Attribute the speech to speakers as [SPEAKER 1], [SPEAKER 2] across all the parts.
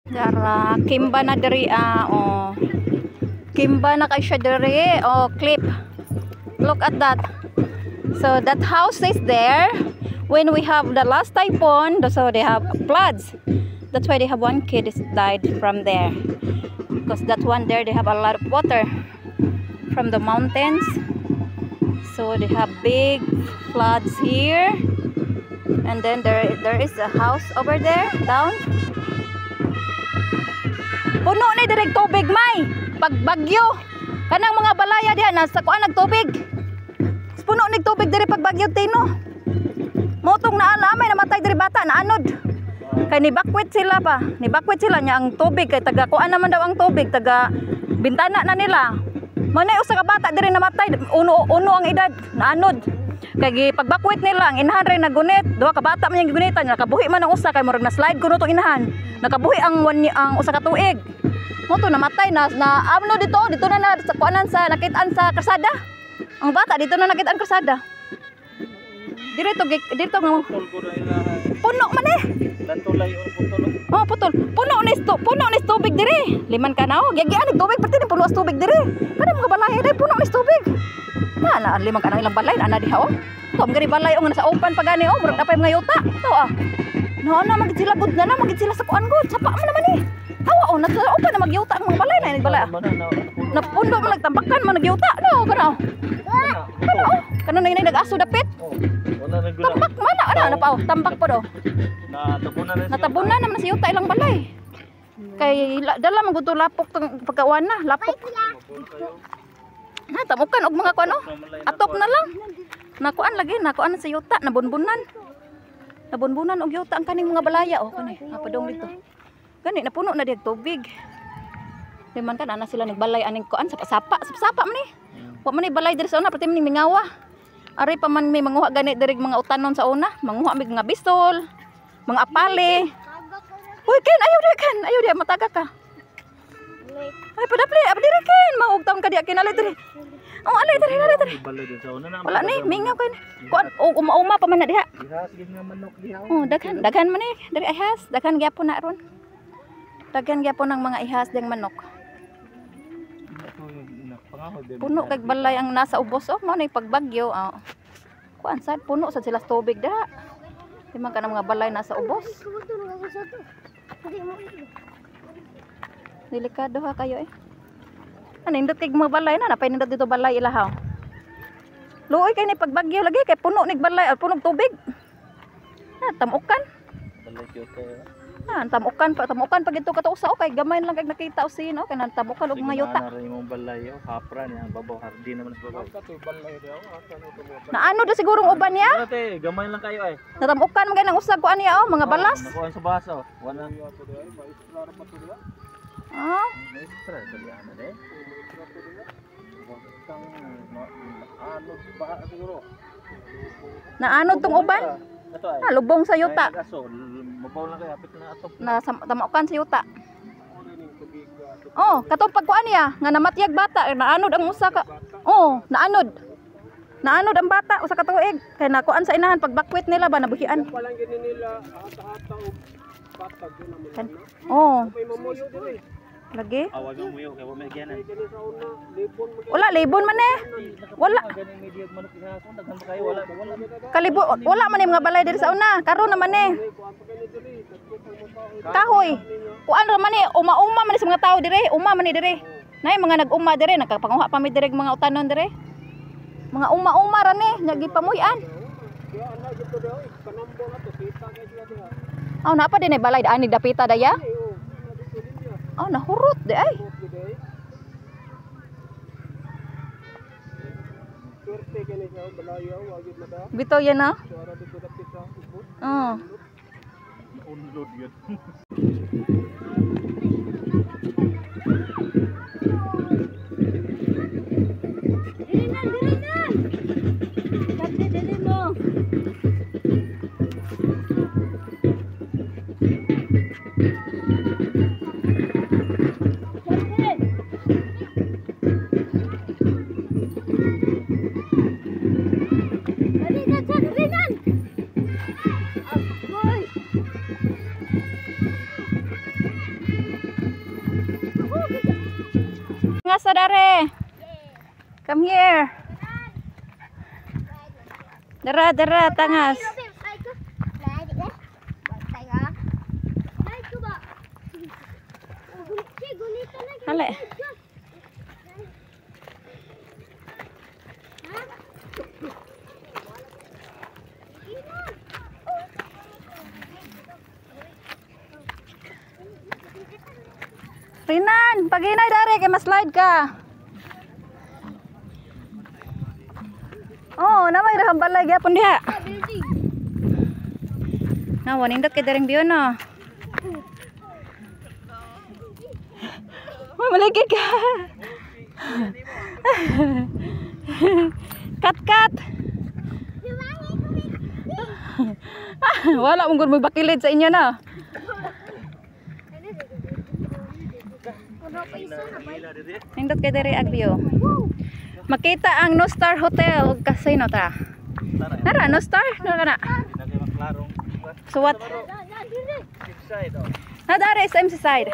[SPEAKER 1] Dara, kimba na diri oh. Kimba na kay siya diri. Oh, clip. Look at that. So that house is there. When we have the last typhoon, so they have floods. That's why they have one kid is died from there. Because that one there, they have a lot of water from the mountains. So they have big floods here. And then there is a house over there, down. Puno ni direk tubig, May. Pag bagyo. Kanang mga balaya diha nasa kuan nagtubig. Puno ni tubig diri pag bagyo tino. Motong na may namatay diri bata na anod. Kay nibakwit sila pa. Nibakwit sila nya ang tubig kay taga kuan naman daw ang tubig, taga bintana na nila. Manay usa ka bata diri namatay, uno ang edad na anod. Kay pagbakwit nila ang inahan ray nagunit, duha ka bata man yung gunitan, nakabuhi man ang usa kay murag na slide kuno tong inahan. Nakabuhi ang usa ka tuig. Mo to namatay na amno dito na sa kuanan sa nakitaan sa kasada. Ang bata dito na nakitaan kasada. Dito puno man eh.
[SPEAKER 2] Lantulay or putol.
[SPEAKER 1] Oh, putol. Puno ni tubig diri. Liman ka na oh. Giagi tubig pati ni puno sa tubig diri. Kada mga balay dai puno ni tubig. Na liman ka na ilang balay ana diha oh. Tom gani balay nga nasa open pa gani oh, murag napay mga yuta. To ah. No na magid sila gud na magid sila sa kuan gud. Sapa man naman eh. Hawa oh, nasa open na magyuta ang mga balay na balay. Napundo man nagtambakan man nagyuta. No, kana. Kana oh. Kana na nag-aso dapit. Tambak mana ana pa oh. Tambak pa do. Natabunan naman sa yuta ilang balay. Kay dala man gud lapok tong pagkawan na, lapok. Na tamukan og mga kuan oh. Atop na lang. Nakuan lagi, nakuan sa yuta, nabunbunan. Nabunbunan og yuta ang kaning mga balaya oh kani. Napadong dito. Gani napuno na diag tubig. Di man kan ana sila nagbalay aning kuan sapa-sapa man ni. Wa man ni balay diri sa una pati man mingawa. Ari pa man may manguha gani diri mga utanon sa una, manguha mig nga bistol, mga apale. Uy ken ayaw dia mataga ka. Ay padapli abdiri ken maugtam ka dia kinali diri. Oh alay diri. Wala ni mingaw ken. Kuan uma pa man na diha. Oh daghan man ni diri ihas, daghan gyapon na ron. Daghan gyapon ng mga ihas ding manok. Puno kay balay ang nasa ubos oh, mao nay pagbagyo oh. Kuan sad puno sad sila tubig da. Di man ka mga balay nasa ubos. Delikado ha kayo eh. Ano indot kay mga balay na napay nindot dito balay ilahaw. Luoy kay ni pagbagyo lagi kay puno nig balay puno tubig. Tamukan. Tamukan pag ito katausa kay gamay lang kay nakita o sino kay tamukan og mga yuta.
[SPEAKER 2] Imong balay hapra niya babaw hardin naman sa babaw.
[SPEAKER 1] Naano da sigurong uban niya?
[SPEAKER 2] Ate, gamay lang kayo ay.
[SPEAKER 1] Natamukan man kay nang usag ko aniya oh, mga balas.
[SPEAKER 2] Nakuan sa baso. Wala
[SPEAKER 1] Ah.
[SPEAKER 2] Maestra dali ana de.
[SPEAKER 1] Naanod tong uban? Lubong sa yuta.
[SPEAKER 2] Mabaw lang kay hapit na atop.
[SPEAKER 1] Na tamukan sa yuta. Oh, katong pagkuan niya nga namatyag bata naanod ang usa ka. Oh, naanod. Naanod ang bata usa ka tuig kay nakuan sa inahan pagbakwit nila ba nabuhian. Oh. Lagi?
[SPEAKER 2] Awag mo muyo kay wa may gyanan.
[SPEAKER 1] Wala libon man eh. Wala. Kalibo wala man eh mga balay diri sa una. Karon naman eh. Kahoy. Kuan ra man eh uma-uma man sa mga tao dire, uma man dire. Nay mga nag-uma dire, nagkapanguha pa mi dire mga utanon dire. Mga uma-uma ra ni, nya gipamuy-an. Oh, napa din eh balay ani dapita daya? Oh, nahurot di ay. Bitaw yan na? Oh. Unload yun. Dili mo. asa dare. Come here. Dara, tangas. Hale. Rinan, paginay dare kay ma-slide ka. Oh, namay ra balay gyapon diha. Na wanindot kay daring biyon no. Maligid ka. Kat. Wala mong gud bakilid sa inyo na. Nindot kay diri agbiyo. Makita ang No Star Hotel ug casino ta. Nara No Star, nara na. So what? Na dare is MC side.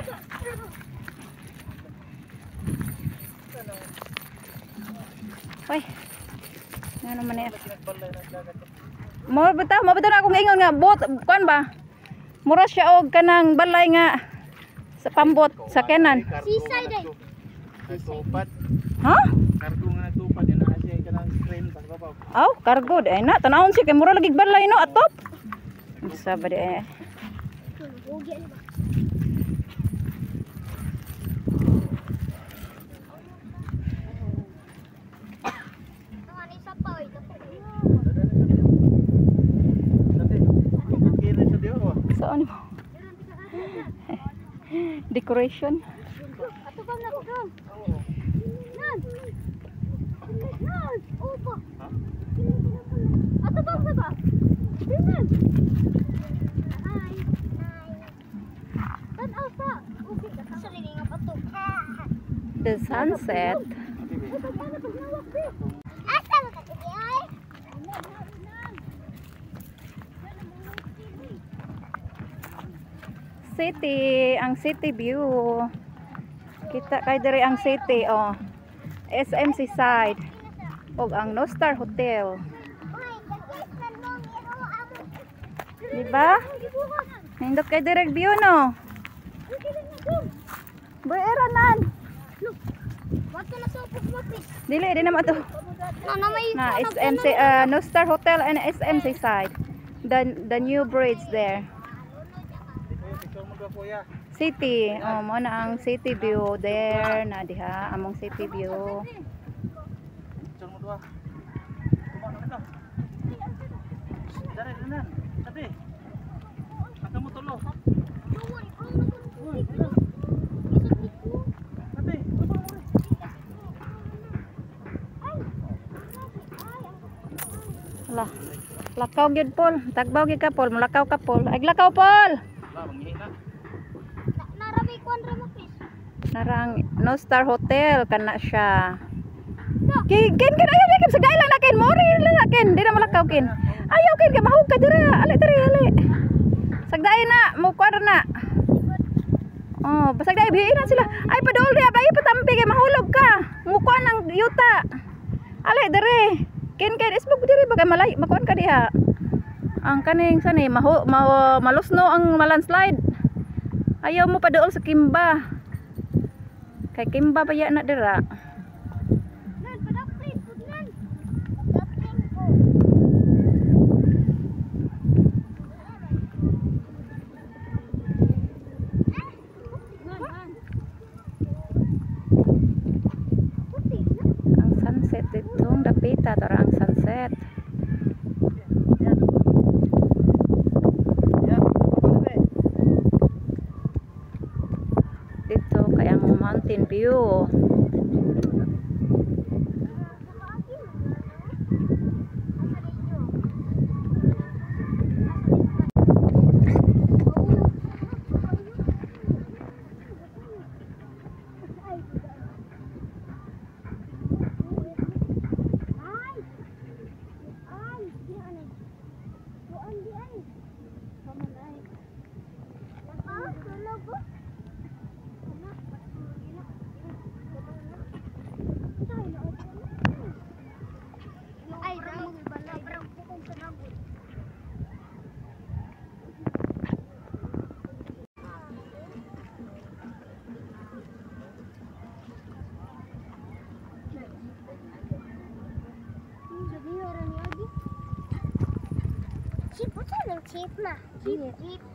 [SPEAKER 1] Hoy. Ano man eh. Mo bitaw na akong ingon nga bot kuan ba? Mura siya og kanang balay nga sa pambot sa kenan.
[SPEAKER 3] Seaside ay.
[SPEAKER 2] Nagtupat.
[SPEAKER 1] Ha?
[SPEAKER 2] Kargo nga nagtupat yan na siya kanang crane pa babaw.
[SPEAKER 1] Aw, cargo ay na tanawon siya kay mura lagi balay no atop. Sa ba di eh. Saan mo? Decoration.
[SPEAKER 3] Ato bang na ko? Nan. Nan. Opo. Ato bang ba? Nan. Hi. Tan asa. Okay ka sa nga pato.
[SPEAKER 1] The sunset.
[SPEAKER 3] Asa mo ka tibi ay?
[SPEAKER 1] City, ang city view. Kita kay diri ang city oh. SMC side. Og ang No Star Hotel. Diba? Nindot kay direct view no. Boy eranan.
[SPEAKER 3] What ka na sa pupupit?
[SPEAKER 1] Dili di na to.
[SPEAKER 3] Na may
[SPEAKER 1] Na SMC No Star Hotel and SMC side. The new bridge there. City, oh mo na ang city view there na diha among city view.
[SPEAKER 2] Picture mo dua. Kumain ka. Dare nan. Tabi. Aka mo tulo. Tabi.
[SPEAKER 1] Lah. Lakaw gyud Paul, tagbaw gyud ka Paul, mulakaw ka Paul. Ay lakaw Paul.
[SPEAKER 2] Wala manghina.
[SPEAKER 3] Narami kwan ra mo please.
[SPEAKER 1] Narang No Star Hotel kana siya. Kin ayaw sa gailan na kin mori na kin, di na malakaw kin. Ayaw kin ka mahug ka dira, ali. Sagday na, mo kwadra na. Oh, basagday bihin na sila. Ay padol dia bay patampi kay mahulog ka. Mukuan ng yuta. Ali diri. Kin isbog diri bagay malay makuan ka diha. Ang kaning sani malusno ang malandslide. Ayaw mo pa dool sa Kimba. Kay Kimba pa ya na dira.
[SPEAKER 3] Nan padaprin pud nan. Padaprin ko.
[SPEAKER 1] Ang sunset dito, dapita tara ang sunset. Dito kay ang mountain view.
[SPEAKER 3] Saan ang cheap na? Cheap.